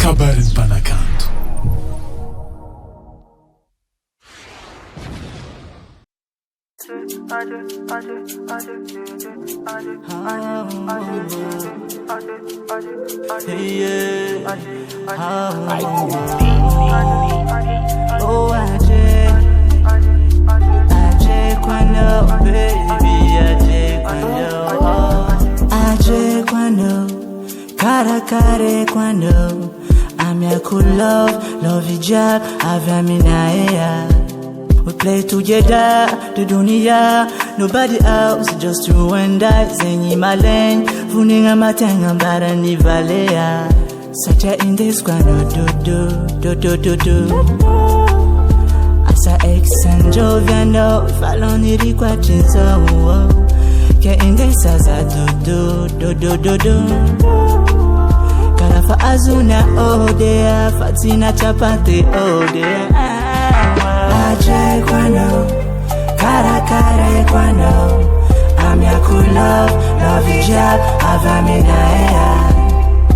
KABARON'NY MPANAKANTO. Oh, Ajeko, baby, Ajeko, kare quando I'm your cool love hijab, avamina. We play together, the dunia, nobody else, just you and I. Zenyi malen, funinga matenga barani valea. Sacha in this quando do. Asa ex and joviano, faloni rikwa chinzo. Ke in this asa do. Karafa azuna odea, fatina chapati odea. Ajeko, kare quando I'm your cool love hijab, avamina.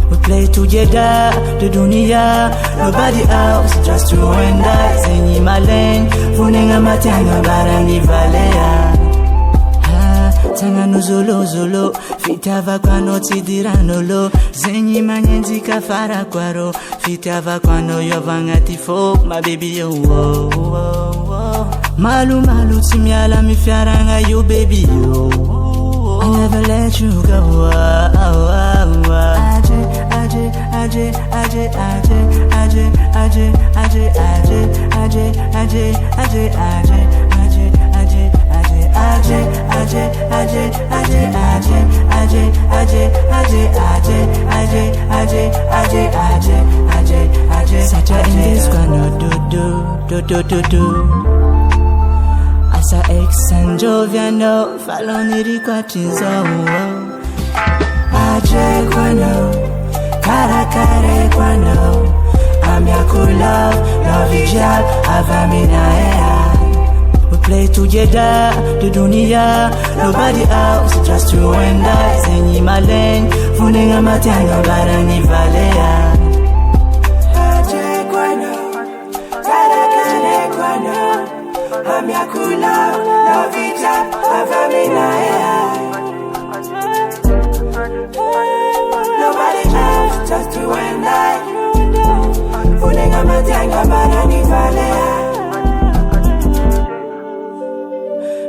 We play together, the dunia, nobody else, just you and I. Zenyi malen, funinga matanga barani valea. Tanga no zolo, fitava quando ti diranno lo. Zenyi manyenzi kafara kwaro, fitava quando io vangati fo, my baby oh. Malu timiala mi fiaranga you baby yo. I never let you go. Sacha in this quando do. Asa ex and joviano, faloni rikwa chinzo. Ajeko, kare quando I'm your cool love hijab, avamina. We play together, the dunia, nobody else, just you and I. Zenyi malen, funinga matanga barani valea. I'm your cool love hijab, avamina. Nobody else, just you and I. Funinga matanga barani valea.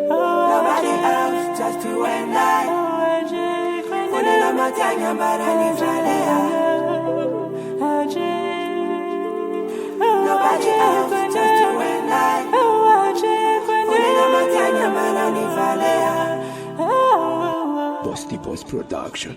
Nobody else, just you and I. Funinga matanga barani valea. Nobody else, just you and I. Post Production.